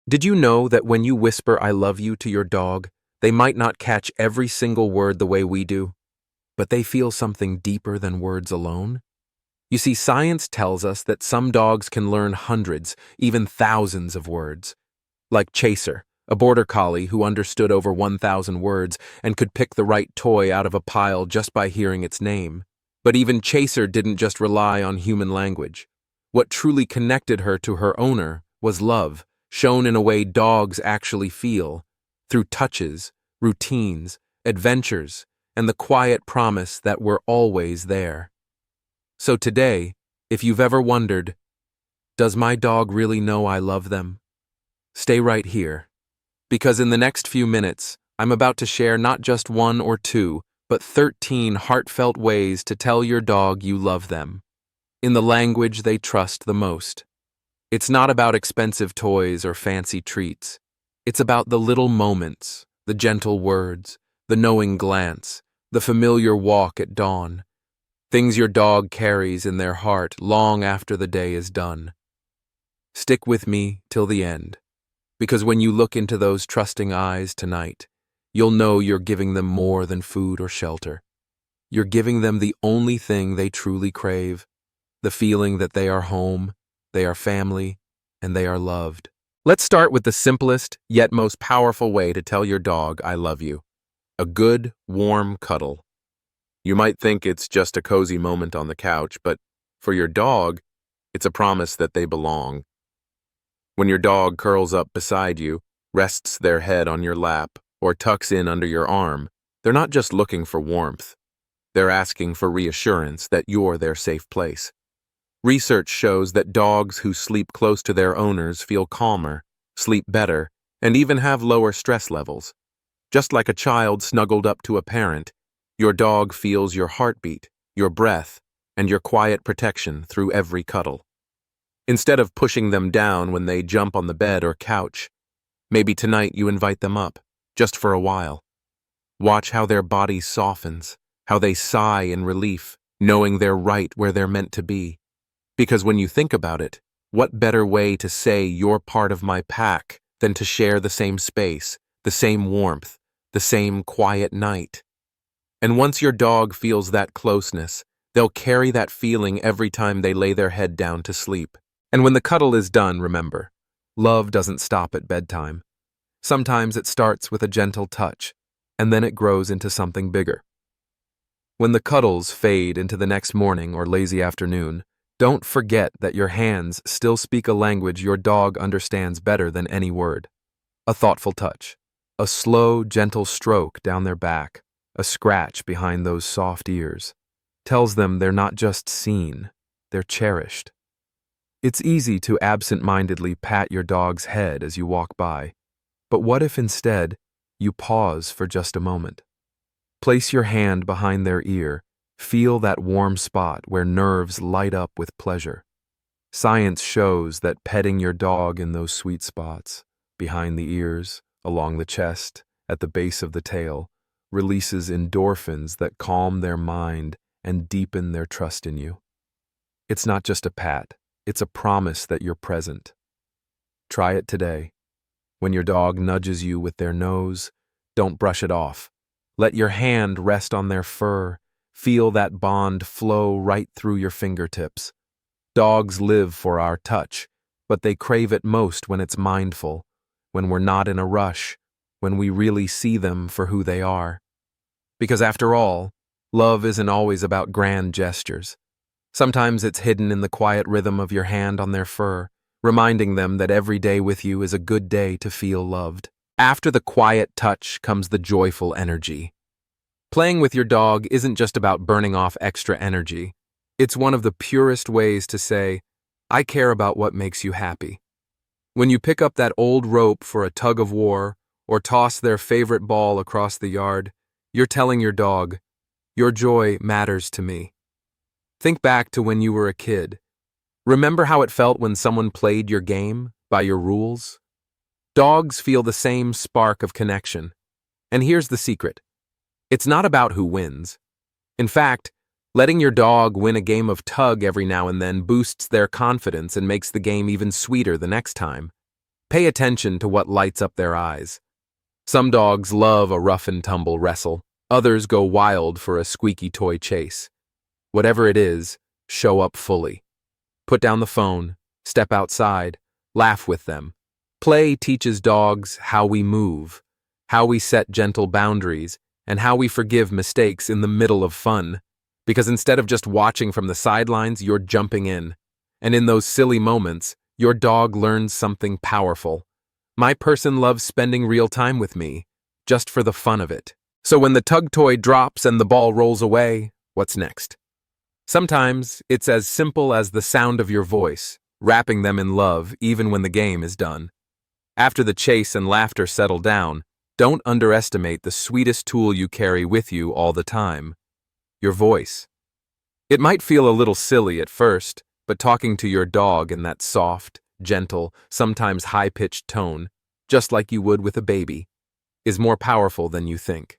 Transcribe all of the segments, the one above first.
Did you know that when you whisper "I love you" to your dog, they might not catch every single word the way we do, but they feel something deeper than words alone? You see, science tells us that some dogs can learn hundreds, even thousands of words. Like Chaser, a border collie who understood over 1,000 words and could pick the right toy out of a pile just by hearing its name. But even Chaser didn't just rely on human language. What truly connected her to her owner was love, shown in a way dogs actually feel, through touches, routines, adventures, and the quiet promise that we're always there. So today, if you've ever wondered, does my dog really know I love them? Stay right here, because in the next few minutes, I'm about to share not just one or two, but 13 heartfelt ways to tell your dog you love them, in the language they trust the most. It's not about expensive toys or fancy treats. It's about the little moments, the gentle words, the knowing glance, the familiar walk at dawn. Things your dog carries in their heart long after the day is done. Stick with me till the end, because when you look into those trusting eyes tonight, you'll know you're giving them more than food or shelter. You're giving them the only thing they truly crave, the feeling that they are home, they are family, and they are loved. Let's start with the simplest yet most powerful way to tell your dog I love you. A good, warm cuddle. You might think it's just a cozy moment on the couch, but for your dog, it's a promise that they belong. When your dog curls up beside you, rests their head on your lap, or tucks in under your arm, they're not just looking for warmth. They're asking for reassurance that you're their safe place. Research shows that dogs who sleep close to their owners feel calmer, sleep better, and even have lower stress levels. Just like a child snuggled up to a parent, your dog feels your heartbeat, your breath, and your quiet protection through every cuddle. Instead of pushing them down when they jump on the bed or couch, maybe tonight you invite them up, just for a while. Watch how their body softens, how they sigh in relief, knowing they're right where they're meant to be. Because when you think about it, what better way to say you're part of my pack than to share the same space, the same warmth, the same quiet night? And once your dog feels that closeness, they'll carry that feeling every time they lay their head down to sleep. And when the cuddle is done, remember, love doesn't stop at bedtime. Sometimes it starts with a gentle touch, and then it grows into something bigger. When the cuddles fade into the next morning or lazy afternoon, don't forget that your hands still speak a language your dog understands better than any word. A thoughtful touch, a slow, gentle stroke down their back, a scratch behind those soft ears, tells them they're not just seen, they're cherished. It's easy to absent-mindedly pat your dog's head as you walk by, but what if instead you pause for just a moment? Place your hand behind their ear, feel that warm spot where nerves light up with pleasure. Science shows that petting your dog in those sweet spots, behind the ears, along the chest, at the base of the tail, releases endorphins that calm their mind and deepen their trust in you. It's not just a pat, it's a promise that you're present. Try it today. When your dog nudges you with their nose, don't brush it off. Let your hand rest on their fur. Feel that bond flow right through your fingertips. Dogs live for our touch, but they crave it most when it's mindful, when we're not in a rush, when we really see them for who they are. Because after all, love isn't always about grand gestures. Sometimes it's hidden in the quiet rhythm of your hand on their fur, reminding them that every day with you is a good day to feel loved. After the quiet touch comes the joyful energy. Playing with your dog isn't just about burning off extra energy. It's one of the purest ways to say, I care about what makes you happy. When you pick up that old rope for a tug of war or toss their favorite ball across the yard, you're telling your dog, your joy matters to me. Think back to when you were a kid. Remember how it felt when someone played your game by your rules? Dogs feel the same spark of connection. And here's the secret. It's not about who wins. In fact, letting your dog win a game of tug every now and then boosts their confidence and makes the game even sweeter the next time. Pay attention to what lights up their eyes. Some dogs love a rough and tumble wrestle. Others go wild for a squeaky toy chase. Whatever it is, show up fully. Put down the phone, step outside, laugh with them. Play teaches dogs how we move, how we set gentle boundaries, and how we forgive mistakes in the middle of fun. Because instead of just watching from the sidelines, you're jumping in. And in those silly moments, your dog learns something powerful. My person loves spending real time with me, just for the fun of it. So when the tug toy drops and the ball rolls away, what's next? Sometimes it's as simple as the sound of your voice, wrapping them in love even when the game is done. After the chase and laughter settle down, don't underestimate the sweetest tool you carry with you all the time: your voice. It might feel a little silly at first, but talking to your dog in that soft, gentle, sometimes high-pitched tone, just like you would with a baby, is more powerful than you think.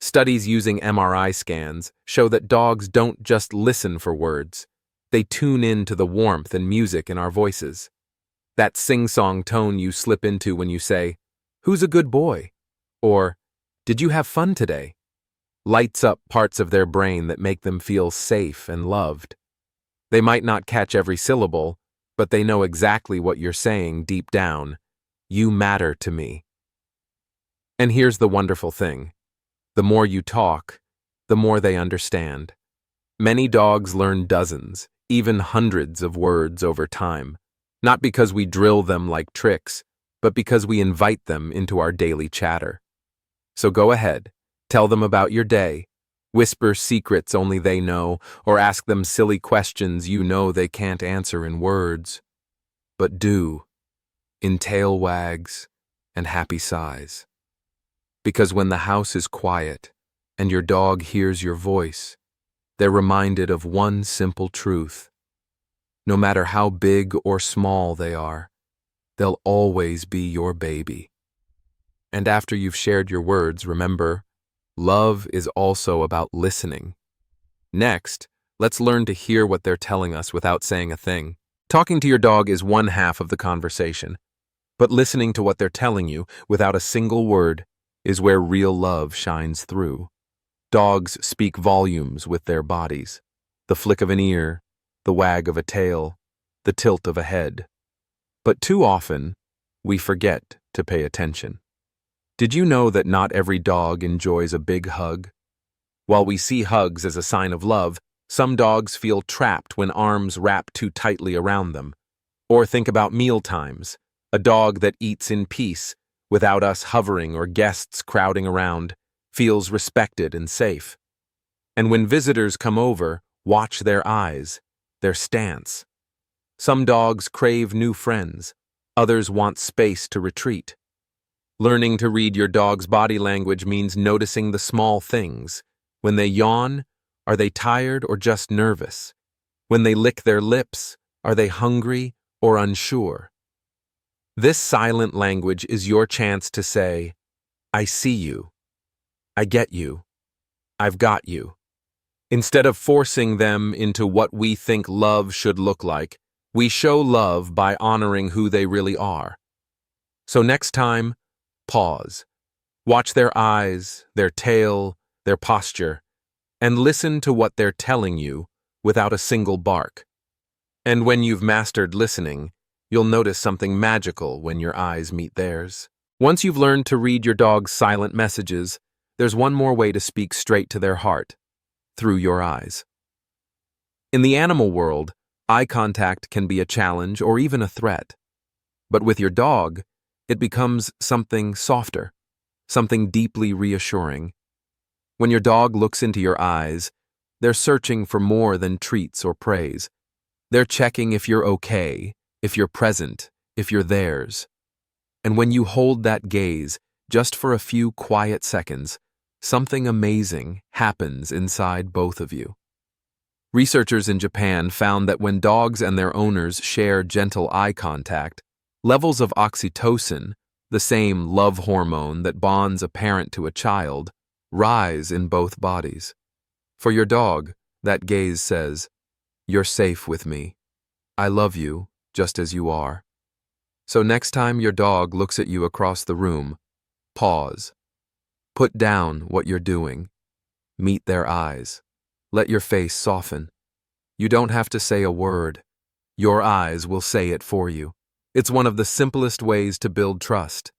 Studies using MRI scans show that dogs don't just listen for words. They tune in to the warmth and music in our voices. That sing-song tone you slip into when you say, "Who's a good boy?" or "Did you have fun today?" lights up parts of their brain that make them feel safe and loved. They might not catch every syllable, but they know exactly what you're saying deep down. You matter to me. And here's the wonderful thing. The more you talk, the more they understand. Many dogs learn dozens, even hundreds of words over time, not because we drill them like tricks, but because we invite them into our daily chatter. So go ahead, tell them about your day, whisper secrets only they know, or ask them silly questions you know they can't answer in words. But do, in tail wags and happy sighs. Because when the house is quiet and your dog hears your voice, they're reminded of one simple truth. No matter how big or small they are, they'll always be your baby. And after you've shared your words, remember, love is also about listening. Next, let's learn to hear what they're telling us without saying a thing. Talking to your dog is one half of the conversation, but listening to what they're telling you without a single word is where real love shines through. Dogs speak volumes with their bodies. The flick of an ear, the wag of a tail, the tilt of a head. But too often, we forget to pay attention. Did you know that not every dog enjoys a big hug? While we see hugs as a sign of love, some dogs feel trapped when arms wrap too tightly around them. Or think about meal times. A dog that eats in peace, without us hovering or guests crowding around, feels respected and safe. And when visitors come over, watch their eyes, their stance. Some dogs crave new friends, others want space to retreat. Learning to read your dog's body language means noticing the small things. When they yawn, are they tired or just nervous? When they lick their lips, are they hungry or unsure? This silent language is your chance to say, "I see you. I get you. I've got you." Instead of forcing them into what we think love should look like, we show love by honoring who they really are. So next time, pause. Watch their eyes, their tail, their posture, and listen to what they're telling you without a single bark. And when you've mastered listening, you'll notice something magical when your eyes meet theirs. Once you've learned to read your dog's silent messages, there's one more way to speak straight to their heart: through your eyes. In the animal world, eye contact can be a challenge or even a threat. But with your dog, it becomes something softer, something deeply reassuring. When your dog looks into your eyes, they're searching for more than treats or praise. They're checking if you're okay, if you're present, if you're theirs. And when you hold that gaze, just for a few quiet seconds, something amazing happens inside both of you. Researchers in Japan found that when dogs and their owners share gentle eye contact, levels of oxytocin, the same love hormone that bonds a parent to a child, rise in both bodies. For your dog, that gaze says, "You're safe with me. I love you just as you are." So next time your dog looks at you across the room, pause. Put down what you're doing. Meet their eyes. Let your face soften. You don't have to say a word. Your eyes will say it for you. It's one of the simplest ways to build trust.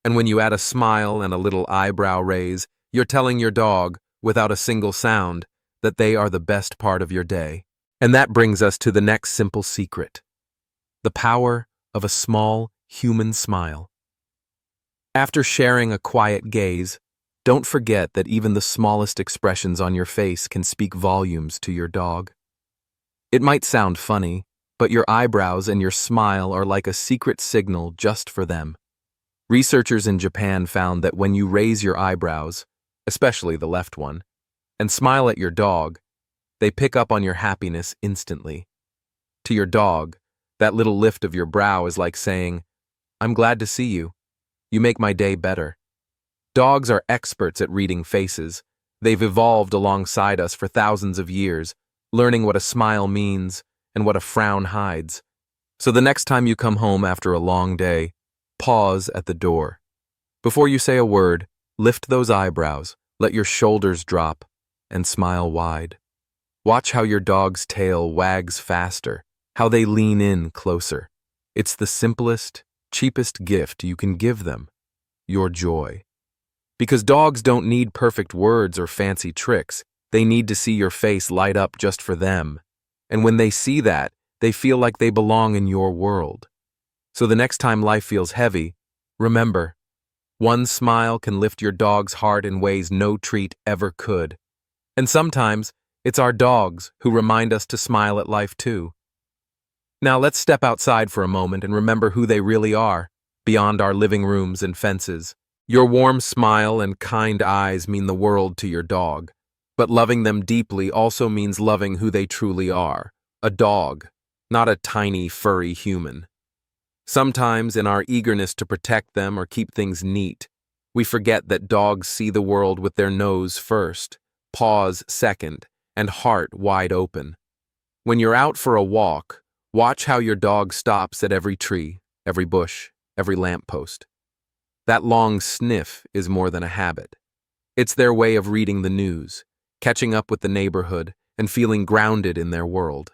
And when you add a smile and a little eyebrow raise, you're telling your dog, without a single sound, that they are the best part of your day. And that brings us to the next simple secret: the power of a small human smile. After sharing a quiet gaze, don't forget that even the smallest expressions on your face can speak volumes to your dog. It might sound funny, but your eyebrows and your smile are like a secret signal just for them. Researchers in Japan found that when you raise your eyebrows, especially the left one, and smile at your dog, they pick up on your happiness instantly. To your dog, that little lift of your brow is like saying, "I'm glad to see you. You make my day better." Dogs are experts at reading faces. They've evolved alongside us for thousands of years, learning what a smile means and what a frown hides. So the next time you come home after a long day, pause at the door. Before you say a word, lift those eyebrows, let your shoulders drop, and smile wide. Watch how your dog's tail wags faster, how they lean in closer. It's the simplest, cheapest gift you can give them: your joy. Because dogs don't need perfect words or fancy tricks. They need to see your face light up just for them. And when they see that, they feel like they belong in your world. So the next time life feels heavy, remember, one smile can lift your dog's heart in ways no treat ever could. And sometimes, it's our dogs who remind us to smile at life too. Now let's step outside for a moment and remember who they really are, beyond our living rooms and fences. Your warm smile and kind eyes mean the world to your dog. But loving them deeply also means loving who they truly are: a dog, not a tiny, furry human. Sometimes, in our eagerness to protect them or keep things neat, we forget that dogs see the world with their nose first, paws second, and heart wide open. When you're out for a walk, watch how your dog stops at every tree, every bush, every lamppost. That long sniff is more than a habit. It's their way of reading the news, catching up with the neighborhood, and feeling grounded in their world.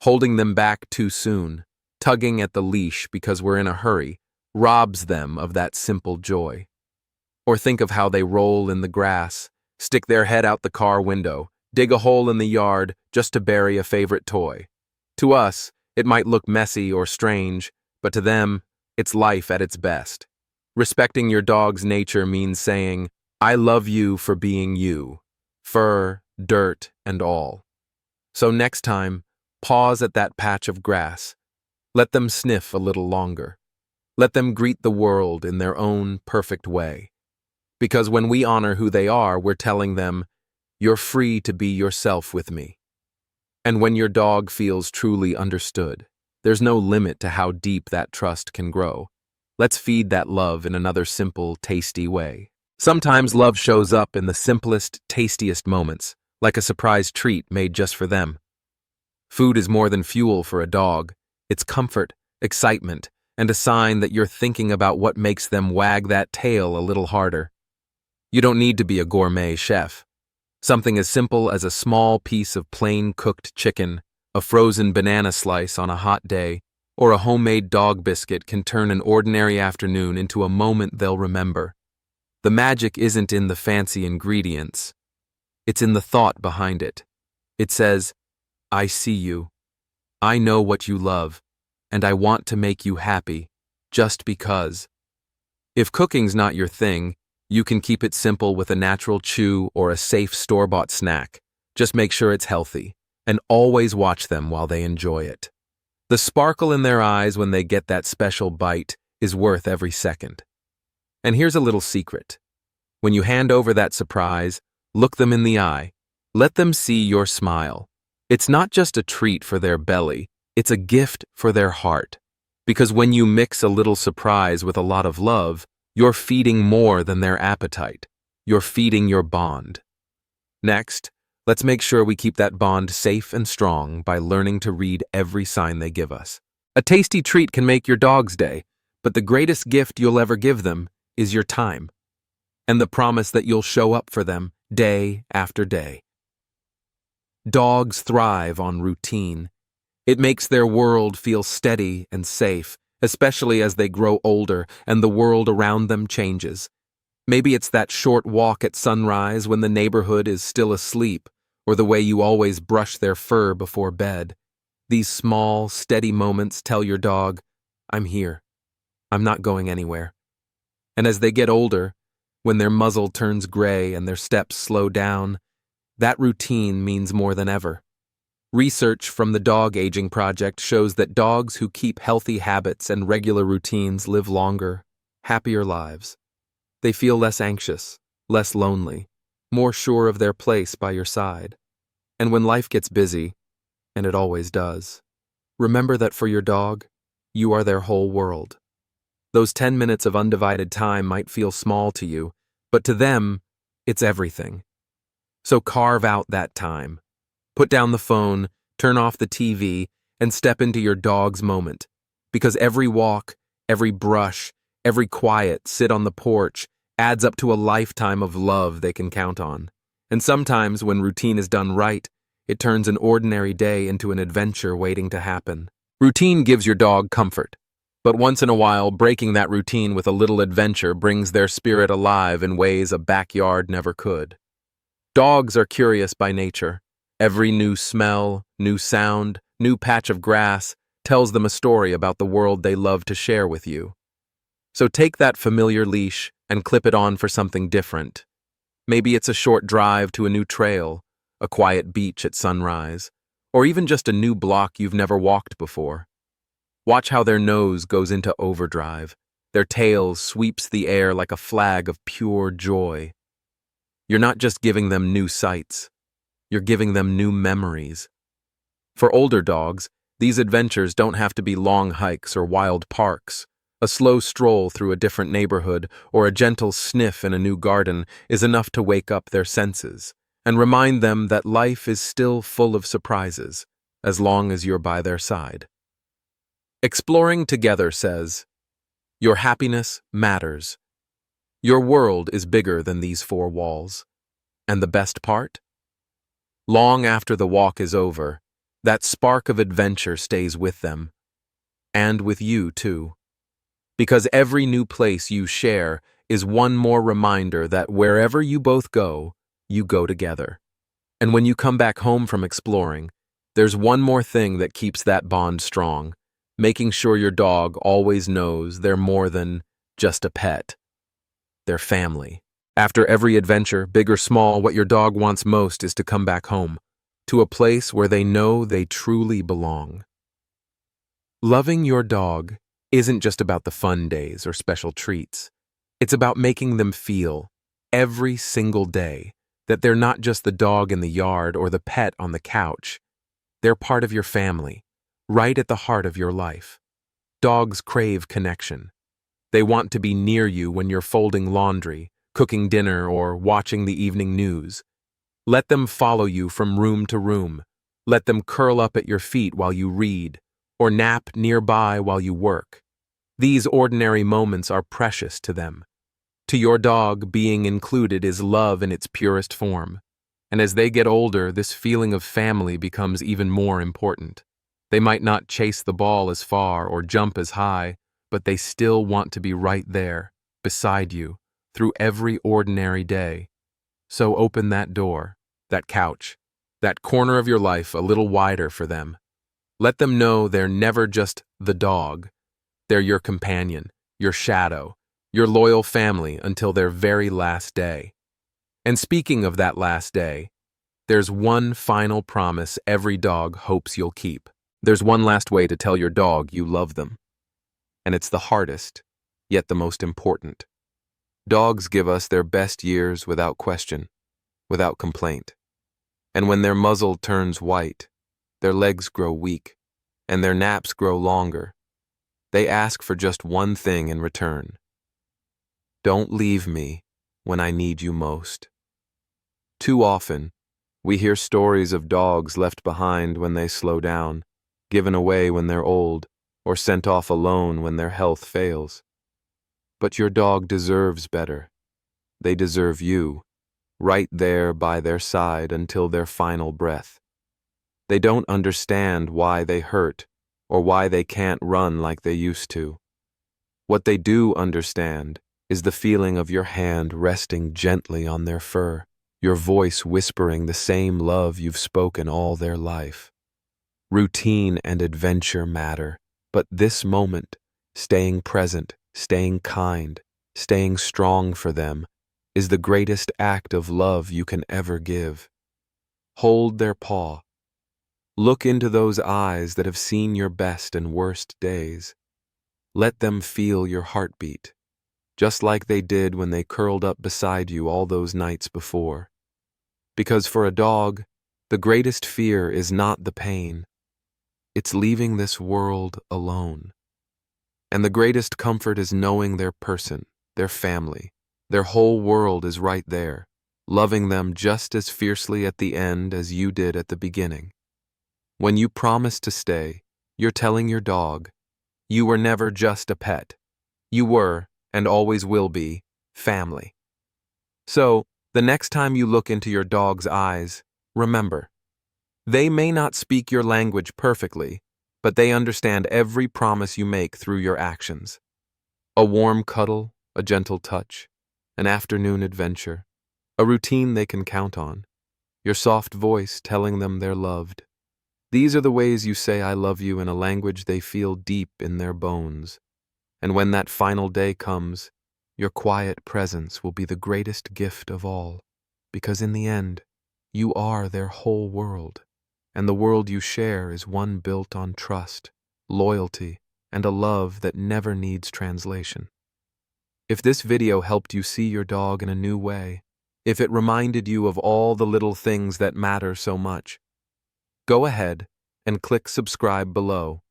Holding them back too soon, tugging at the leash because we're in a hurry, robs them of that simple joy. Or think of how they roll in the grass, stick their head out the car window, dig a hole in the yard just to bury a favorite toy. To us, it might look messy or strange, but to them, it's life at its best. Respecting your dog's nature means saying, "I love you for being you," fur, dirt, and all. So next time, pause at that patch of grass. Let them sniff a little longer. Let them greet the world in their own perfect way. Because when we honor who they are, we're telling them, "You're free to be yourself with me." And when your dog feels truly understood, there's no limit to how deep that trust can grow. Let's feed that love in another simple, tasty way. Sometimes love shows up in the simplest, tastiest moments, like a surprise treat made just for them. Food is more than fuel for a dog. It's comfort, excitement, and a sign that you're thinking about what makes them wag that tail a little harder. You don't need to be a gourmet chef. Something as simple as a small piece of plain cooked chicken, a frozen banana slice on a hot day, or a homemade dog biscuit can turn an ordinary afternoon into a moment they'll remember. The magic isn't in the fancy ingredients. It's in the thought behind it. It says, "I see you. I know what you love, and I want to make you happy, just because." If cooking's not your thing, you can keep it simple with a natural chew or a safe store-bought snack. Just make sure it's healthy, and always watch them while they enjoy it. The sparkle in their eyes when they get that special bite is worth every second. And here's a little secret. When you hand over that surprise, look them in the eye. Let them see your smile. It's not just a treat for their belly, it's a gift for their heart. Because when you mix a little surprise with a lot of love, you're feeding more than their appetite. You're feeding your bond. Next, let's make sure we keep that bond safe and strong by learning to read every sign they give us. A tasty treat can make your dog's day, but the greatest gift you'll ever give them is your time and the promise that you'll show up for them day after day. Dogs thrive on routine. It makes their world feel steady and safe, especially as they grow older and the world around them changes. Maybe it's that short walk at sunrise when the neighborhood is still asleep, or the way you always brush their fur before bed. These small, steady moments tell your dog, "I'm here. I'm not going anywhere." And as they get older, when their muzzle turns gray and their steps slow down, that routine means more than ever. Research from the Dog Aging Project shows that dogs who keep healthy habits and regular routines live longer, happier lives. They feel less anxious, less lonely, more sure of their place by your side. And when life gets busy, and it always does, remember that for your dog, you are their whole world. Those 10 minutes of undivided time might feel small to you, but to them, it's everything. So carve out that time. Put down the phone, turn off the TV, and step into your dog's moment. Because every walk, every brush, every quiet sit on the porch adds up to a lifetime of love they can count on. And sometimes, when routine is done right, it turns an ordinary day into an adventure waiting to happen. Routine gives your dog comfort, but once in a while, breaking that routine with a little adventure brings their spirit alive in ways a backyard never could. Dogs are curious by nature. Every new smell, new sound, new patch of grass tells them a story about the world they love to share with you. So take that familiar leash and clip it on for something different. Maybe it's a short drive to a new trail, a quiet beach at sunrise, or even just a new block you've never walked before. Watch how their nose goes into overdrive. Their tail sweeps the air like a flag of pure joy. You're not just giving them new sights. You're giving them new memories. For older dogs, these adventures don't have to be long hikes or wild parks. A slow stroll through a different neighborhood or a gentle sniff in a new garden is enough to wake up their senses and remind them that life is still full of surprises, as long as you're by their side. Exploring Together says, "Your happiness matters. Your world is bigger than these four walls. And the best part? Long after the walk is over, that spark of adventure stays with them. And with you, too. Because every new place you share is one more reminder that wherever you both go, you go together. And when you come back home from exploring, there's one more thing that keeps that bond strong, making sure your dog always knows they're more than just a pet. They're family. After every adventure, big or small, what your dog wants most is to come back home, to a place where they know they truly belong. Loving your dog isn't just about the fun days or special treats. It's about making them feel, every single day, that they're not just the dog in the yard or the pet on the couch. They're part of your family, right at the heart of your life. Dogs crave connection. They want to be near you when you're folding laundry, cooking dinner, or watching the evening news. Let them follow you from room to room. Let them curl up at your feet while you read, or nap nearby while you work. These ordinary moments are precious to them. To your dog, being included is love in its purest form. And as they get older, this feeling of family becomes even more important. They might not chase the ball as far or jump as high, but they still want to be right there, beside you, through every ordinary day. So open that door, that couch, that corner of your life a little wider for them. Let them know they're never just the dog. They're your companion, your shadow, your loyal family until their very last day. And speaking of that last day, there's one final promise every dog hopes you'll keep. There's one last way to tell your dog you love them. And it's the hardest, yet the most important. Dogs give us their best years without question, without complaint. And when their muzzle turns white, their legs grow weak, and their naps grow longer, they ask for just one thing in return. Don't leave me when I need you most. Too often, we hear stories of dogs left behind when they slow down, given away when they're old, or sent off alone when their health fails. But your dog deserves better. They deserve you, right there by their side until their final breath. They don't understand why they hurt or why they can't run like they used to. What they do understand is the feeling of your hand resting gently on their fur, your voice whispering the same love you've spoken all their life. Routine and adventure matter, but this moment, staying present, staying kind, staying strong for them, is the greatest act of love you can ever give. Hold their paw. Look into those eyes that have seen your best and worst days. Let them feel your heartbeat, just like they did when they curled up beside you all those nights before. Because for a dog, the greatest fear is not the pain. It's leaving this world alone. And the greatest comfort is knowing their person, their family, their whole world is right there, loving them just as fiercely at the end as you did at the beginning. When you promise to stay, you're telling your dog, you were never just a pet. You were, and always will be, family. So, the next time you look into your dog's eyes, remember, they may not speak your language perfectly, but they understand every promise you make through your actions. A warm cuddle, a gentle touch, an afternoon adventure, a routine they can count on, your soft voice telling them they're loved. These are the ways you say I love you in a language they feel deep in their bones. And when that final day comes, your quiet presence will be the greatest gift of all, because in the end, you are their whole world, and the world you share is one built on trust, loyalty, and a love that never needs translation. If this video helped you see your dog in a new way, if it reminded you of all the little things that matter so much, go ahead and click subscribe below.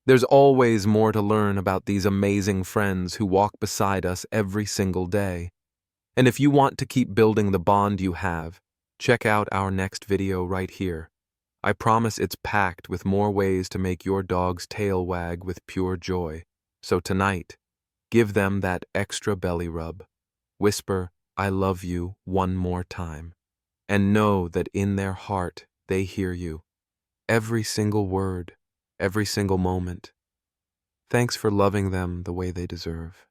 There's always more to learn about these amazing friends who walk beside us every single day. And if you want to keep building the bond you have, check out our next video right here. I promise it's packed with more ways to make your dog's tail wag with pure joy. So tonight, give them that extra belly rub. Whisper, I love you one more time. And know that in their heart, they hear you. Every single word, every single moment. Thanks for loving them the way they deserve.